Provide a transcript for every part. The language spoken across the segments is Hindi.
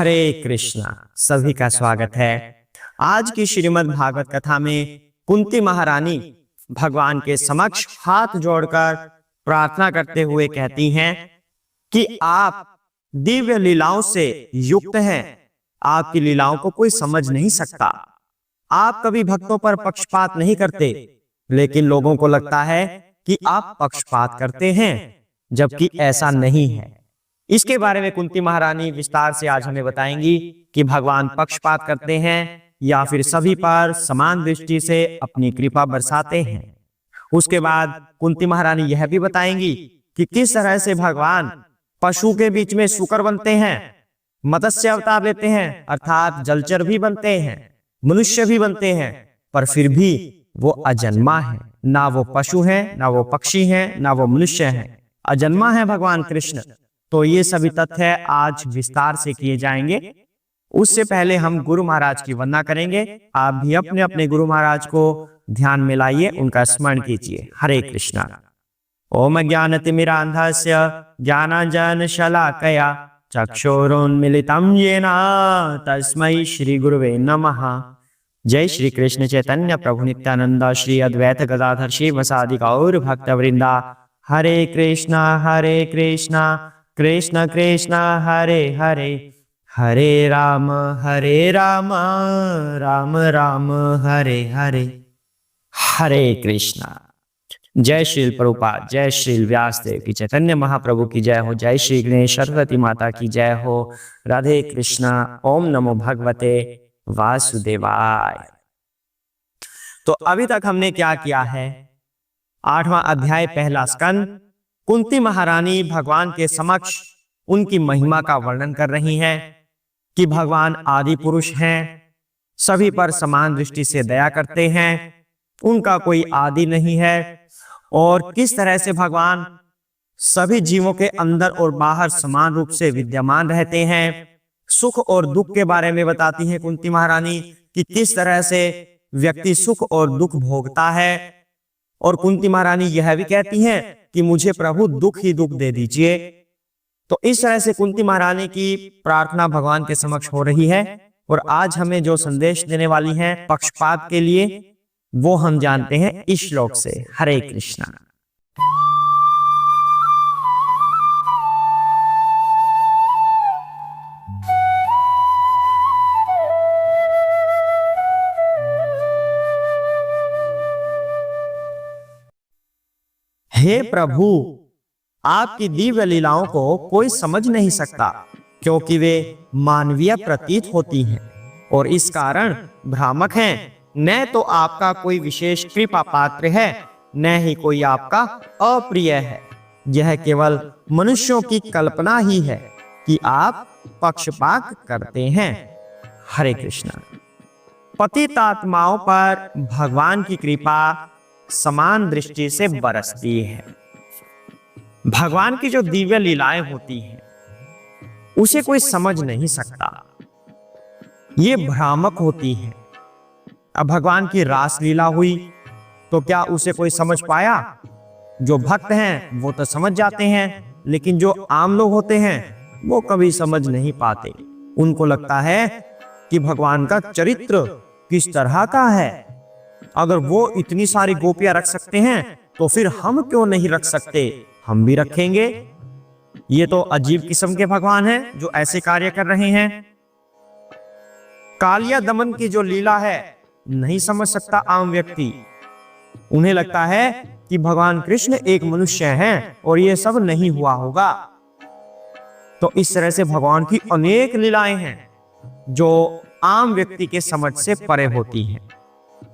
हरे कृष्णा। सभी का स्वागत है। आज की श्रीमद् भागवत कथा में कुंती महारानी भगवान के समक्ष हाथ जोड़कर प्रार्थना करते हुए कहती हैं कि आप दिव्य लीलाओं से युक्त हैं। आपकी लीलाओं को कोई समझ नहीं सकता। आप कभी भक्तों पर पक्षपात नहीं करते, लेकिन लोगों को लगता है कि आप पक्षपात करते हैं, जबकि ऐसा नहीं है। इसके बारे में कुंती महारानी विस्तार से आज हमें बताएंगी कि भगवान पक्षपात करते हैं या फिर सभी पर समान दृष्टि से अपनी कृपा बरसाते हैं। उसके बाद कुंती महारानी यह भी बताएंगी कि किस तरह से भगवान पशु के बीच में शुकर बनते हैं, मत्स्य अवतार लेते हैं, अर्थात जलचर भी बनते हैं, मनुष्य भी बनते हैं, पर फिर भी वो अजन्मा है। ना वो पशु है, ना वो पक्षी है, ना वो मनुष्य है, अजन्मा है भगवान कृष्ण। तो ये सभी तथ्य आज विस्तार से किए जाएंगे। उससे पहले हम गुरु महाराज की वंदना करेंगे। आप भी अपने अपने गुरु महाराज को ध्यान में लाइए, उनका स्मरण कीजिए। हरे कृष्णा। ओम ज्ञानतिमिरान्धस्य ज्ञानाञ्जनशलाकया चक्षुरुन्मीलितं येन तस्मै श्री गुरुवे नमः। जय श्री कृष्ण चैतन्य प्रभु नित्यानंद श्री अद्वैत गदाधर शिवसादि गौर भक्तवृंदा। हरे कृष्णा कृष्ण कृष्ण हरे हरे, हरे राम राम राम हरे हरे। हरे कृष्णा। जय श्री प्रभुपाद, जय श्री व्यासदेव की, चैतन्य महाप्रभु की जय हो। जय श्री गणेश सरस्वती माता की जय हो। राधे कृष्णा। ओम नमो भगवते वासुदेवाय। तो अभी तक हमने क्या किया है? 8वां अध्याय, पहला स्कंद। कुंती महारानी भगवान के समक्ष उनकी महिमा का वर्णन कर रही हैं कि भगवान आदि पुरुष हैं, सभी पर समान दृष्टि से दया करते हैं, उनका कोई आदि नहीं है, और किस तरह से भगवान सभी जीवों के अंदर और बाहर समान रूप से विद्यमान रहते हैं। सुख और दुख के बारे में बताती हैं कुंती महारानी कि किस तरह से व्यक्ति सुख और दुख भोगता है। और कुंती महारानी यह भी कहती हैं कि मुझे प्रभु दुख ही दुख दे दीजिए। तो इस तरह से कुंती महारानी की प्रार्थना भगवान के समक्ष हो रही है। और आज हमें जो संदेश देने वाली हैं पक्षपात के लिए, वो हम जानते हैं इस श्लोक से। हरे कृष्णा। हे प्रभु, आपकी दिव्य लीलाओं को कोई समझ नहीं सकता, क्योंकि वे मानवीय प्रतीत होती हैं और इस कारण भ्रामक हैं। न तो आपका कोई विशेष कृपा पात्र है, न ही कोई आपका अप्रिय है। यह केवल मनुष्यों की कल्पना ही है कि आप पक्षपात करते हैं। हरे कृष्णा। पतित आत्माओं पर भगवान की कृपा समान दृष्टि से बरसती है। भगवान की जो दिव्य लीलाएं होती हैं, उसे कोई समझ नहीं सकता, ये भ्रामक होती हैं। अब भगवान की रास लीला हुई तो क्या उसे कोई समझ पाया? जो भक्त हैं वो तो समझ जाते हैं, लेकिन जो आम लोग होते हैं वो कभी समझ नहीं पाते। उनको लगता है कि भगवान का चरित्र किस तरह का है। अगर वो इतनी सारी गोपियां रख सकते हैं तो फिर हम क्यों नहीं रख सकते? हम भी रखेंगे। ये तो अजीब किस्म के भगवान हैं जो ऐसे कार्य कर रहे हैं। कालिया दमन की जो लीला है नहीं समझ सकता आम व्यक्ति। उन्हें लगता है कि भगवान कृष्ण एक मनुष्य हैं और ये सब नहीं हुआ होगा। तो इस तरह से भगवान की अनेक लीलाएं हैं जो आम व्यक्ति के समझ से परे होती हैं।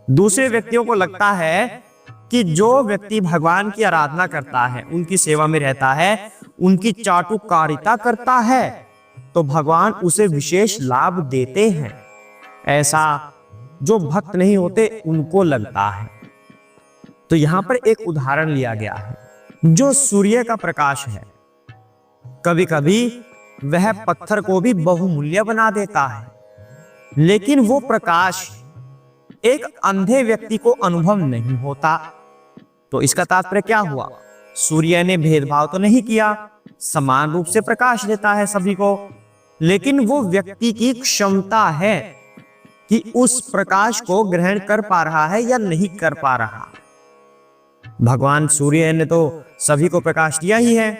दूसरे व्यक्तियों को लगता है कि जो व्यक्ति भगवान की आराधना करता है, उनकी सेवा में रहता है, उनकी चाटुकारिता करता है, तो भगवान उसे विशेष लाभ देते हैं। ऐसा जो भक्त नहीं होते उनको लगता है। तो यहां पर एक उदाहरण लिया गया है। जो सूर्य का प्रकाश है, कभी कभी वह पत्थर को भी बहुमूल्य बना देता है, लेकिन वो प्रकाश एक अंधे व्यक्ति को अनुभव नहीं होता। तो इसका तात्पर्य क्या हुआ? सूर्य ने भेदभाव तो नहीं किया, समान रूप से प्रकाश देता है सभी को। लेकिन वो व्यक्ति की क्षमता है कि उस प्रकाश को ग्रहण कर पा रहा है या नहीं कर पा रहा। भगवान सूर्य ने तो सभी को प्रकाश दिया ही है,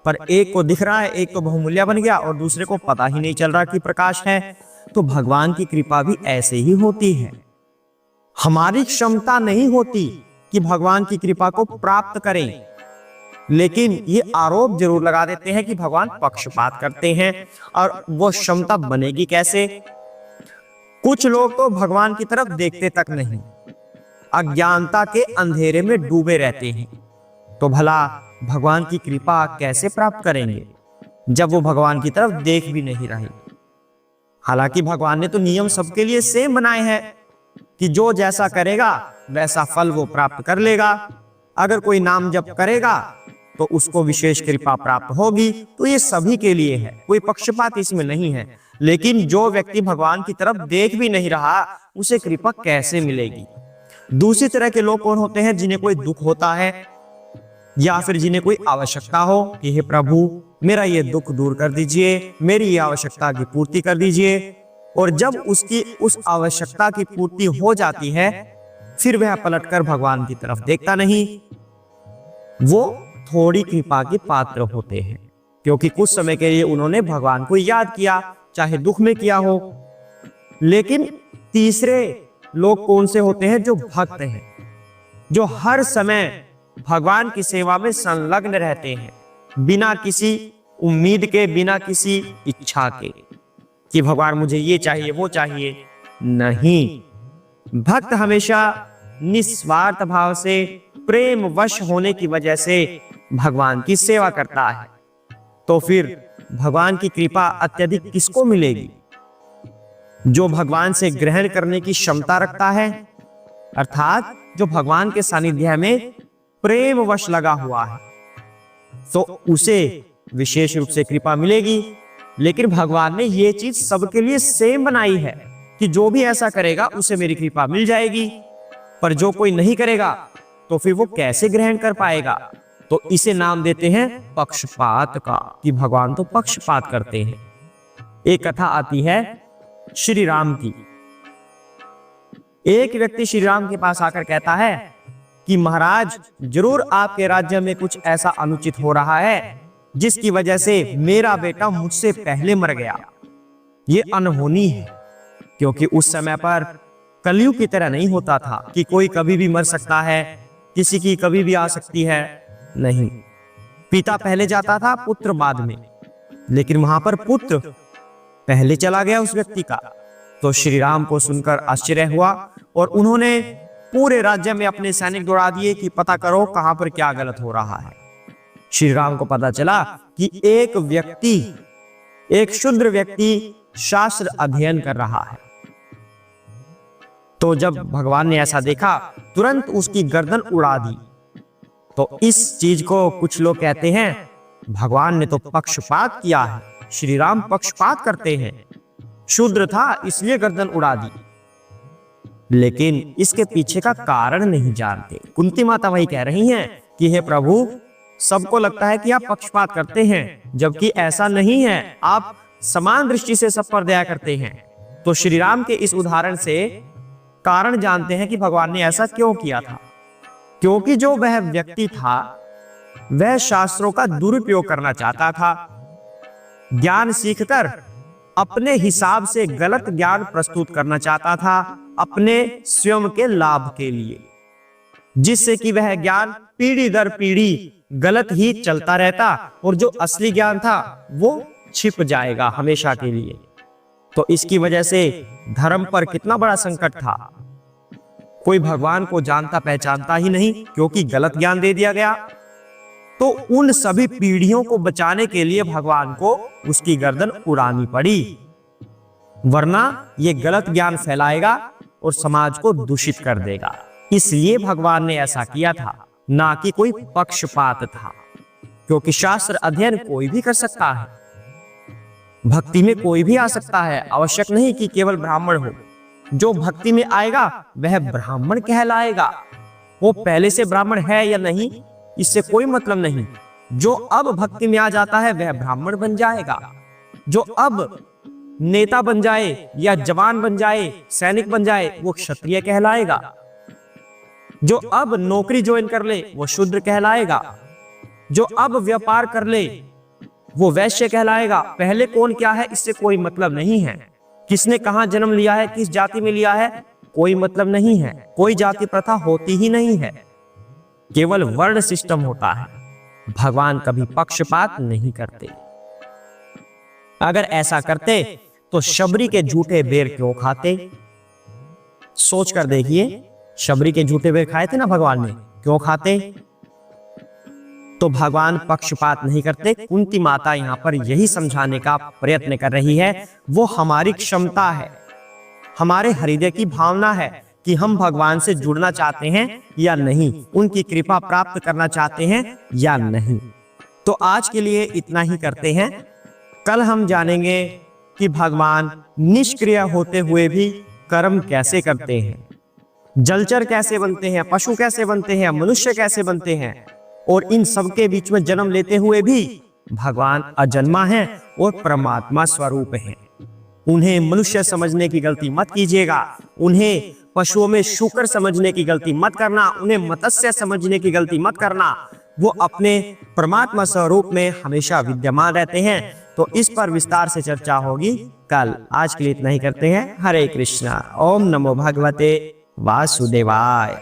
पर एक को दिख रहा है, एक तो बहुमूल्य बन गया और दूसरे को पता ही नहीं चल रहा कि प्रकाश है। तो भगवान की कृपा भी ऐसे ही होती है। हमारी क्षमता नहीं होती कि भगवान की कृपा को प्राप्त करें, लेकिन ये आरोप जरूर लगा देते हैं कि भगवान पक्षपात करते हैं। और वो क्षमता बनेगी कैसे? कुछ लोग तो भगवान की तरफ देखते तक नहीं, अज्ञानता के अंधेरे में डूबे रहते हैं। तो भला भगवान की कृपा कैसे प्राप्त करेंगे जब वो भगवान की तरफ देख भी नहीं रहे? हालांकि भगवान ने तो नियम सबके लिए सेम बनाए हैं कि जो जैसा करेगा वैसा फल वो प्राप्त कर लेगा। अगर कोई नाम जप करेगा तो उसको विशेष कृपा प्राप्त होगी। तो ये सभी के लिए है, कोई पक्षपात इसमें नहीं है। लेकिन जो व्यक्ति भगवान की तरफ देख भी नहीं रहा, उसे कृपा कैसे मिलेगी? दूसरी तरह के लोग कौन होते हैं? जिन्हें कोई दुख होता है या फिर जिन्हें कोई आवश्यकता हो कि हे प्रभु मेरा ये दुख दूर कर दीजिए, मेरी ये आवश्यकता की पूर्ति कर दीजिए। और जब उसकी उस आवश्यकता की पूर्ति हो जाती है, फिर वह पलटकर भगवान की तरफ देखता नहीं। वो थोड़ी कृपा के पात्र होते हैं, क्योंकि कुछ समय के लिए उन्होंने भगवान को याद किया, चाहे दुख में किया हो। लेकिन तीसरे लोग कौन से होते हैं? जो भक्त हैं, जो हर समय भगवान की सेवा में संलग्न रहते हैं, बिना किसी उम्मीद के, बिना किसी इच्छा के कि भगवान मुझे ये चाहिए वो चाहिए। नहीं, भक्त हमेशा निस्वार्थ भाव से, प्रेम वश होने की वजह से भगवान की सेवा करता है। तो फिर भगवान की कृपा अत्यधिक किसको मिलेगी? जो भगवान से ग्रहण करने की क्षमता रखता है, अर्थात जो भगवान के सानिध्य में प्रेम वश लगा हुआ है, तो उसे विशेष रूप से कृपा मिलेगी। लेकिन भगवान ने ये चीज सबके लिए सेम बनाई है कि जो भी ऐसा करेगा उसे मेरी कृपा मिल जाएगी। पर जो कोई नहीं करेगा तो फिर वो कैसे ग्रहण कर पाएगा? तो इसे नाम देते हैं पक्षपात का, कि भगवान तो पक्षपात करते हैं। एक कथा आती है श्री राम की। एक व्यक्ति श्री राम के पास आकर कहता है कि महाराज, जरूर आपके राज्य में कुछ ऐसा अनुचित हो रहा है जिसकी वजह से मेरा बेटा मुझसे पहले मर गया। ये अनहोनी है, क्योंकि उस समय पर कलयुग की तरह नहीं होता था कि कोई कभी भी मर सकता है, किसी की कभी भी आ सकती है। नहीं, पिता पहले जाता था, पुत्र बाद में। लेकिन वहां पर पुत्र पहले चला गया उस व्यक्ति का। तो श्री राम को सुनकर आश्चर्य हुआ और उन्होंने पूरे राज्य में अपने सैनिक दौड़ा दिए कि पता करो कहां पर क्या गलत हो रहा है। श्री राम को पता चला कि एक व्यक्ति, एक शूद्र व्यक्ति शास्त्र अध्ययन कर रहा है। तो जब भगवान ने ऐसा देखा, तुरंत उसकी गर्दन उड़ा दी। तो इस चीज को कुछ लोग कहते हैं भगवान ने तो पक्षपात किया है, श्री राम पक्षपात करते हैं, शूद्र था इसलिए गर्दन उड़ा दी। लेकिन इसके पीछे का कारण नहीं जानते। कुंती माता वही कह रही हैं कि हे प्रभु, सबको लगता है कि आप पक्षपात करते हैं, जबकि ऐसा नहीं है, आप समान दृष्टि से सब पर दया करते हैं। तो श्री राम के इस उदाहरण से कारण जानते हैं कि भगवान ने ऐसा क्यों किया था। क्योंकि जो वह व्यक्ति था वह शास्त्रों का दुरुपयोग करना चाहता था। ज्ञान सीखकर अपने हिसाब से गलत ज्ञान प्रस्तुत करना चाहता था, अपने स्वयं के लाभ के लिए, जिससे कि वह ज्ञान पीढ़ी दर पीढ़ी गलत ही चलता रहता और जो असली ज्ञान था वो छिप जाएगा हमेशा के लिए। तो इसकी वजह से धर्म पर कितना बड़ा संकट था। कोई भगवान को जानता पहचानता ही नहीं, क्योंकि गलत ज्ञान दे दिया गया। तो उन सभी पीढ़ियों को बचाने के लिए भगवान को उसकी गर्दन उड़ानी पड़ी, वरना ये गलत ज्ञान फैलाएगा और समाज को दूषित कर देगा। इसलिए भगवान ने ऐसा किया था, ना कि कोई पक्षपात था। क्योंकि शास्त्र अध्ययन कोई भी कर सकता है, भक्ति में कोई भी आ सकता है, आवश्यक नहीं कि केवल ब्राह्मण हो। जो भक्ति में आएगा वह ब्राह्मण कहलाएगा। वो पहले से ब्राह्मण है या नहीं इससे कोई मतलब नहीं। जो अब भक्ति में आ जाता है वह ब्राह्मण बन जाएगा। जो अब नेता बन जाए या जवान बन जाए, सैनिक बन जाए, वो क्षत्रिय कहलाएगा। जो अब नौकरी ज्वाइन कर ले वो शूद्र कहलाएगा। जो अब व्यापार कर ले वो वैश्य कहलाएगा। पहले कौन क्या है इससे कोई मतलब नहीं है। किसने कहां जन्म लिया है, किस जाति में लिया है, कोई मतलब नहीं है। कोई जाति प्रथा होती ही नहीं है, केवल वर्ण सिस्टम होता है। भगवान कभी पक्षपात नहीं करते। अगर ऐसा करते तो शबरी के झूठे बेर क्यों खाते? सोच कर देखिए, शबरी के झूठे बेर खाए थे ना भगवान ने, क्यों खाते? तो भगवान पक्षपात नहीं करते। कुंती माता यहां पर यही समझाने का प्रयत्न कर रही है। वो हमारी क्षमता है, हमारे हृदय की भावना है कि हम भगवान से जुड़ना चाहते हैं या नहीं, उनकी कृपा प्राप्त करना चाहते हैं या नहीं। तो आज के लिए इतना ही करते हैं। कल हम जानेंगे कि भगवान निष्क्रिय होते हुए भी कर्म कैसे करते हैं, जलचर कैसे बनते हैं, पशु कैसे बनते हैं, मनुष्य कैसे बनते हैं, और इन सबके बीच में जन्म लेते हुए भी भगवान अजन्मा है और परमात्मा स्वरूप है। उन्हें मनुष्य समझने की गलती मत कीजिएगा, उन्हें पशुओं में शूकर समझने की गलती मत करना, उन्हें मत्स्य समझने की गलती मत करना। वो अपने परमात्मा स्वरूप में हमेशा विद्यमान रहते हैं। तो इस पर विस्तार से चर्चा होगी कल। आज के लिए इतना ही करते हैं। हरे कृष्णा। ओम नमो भगवते वासुदेवाय।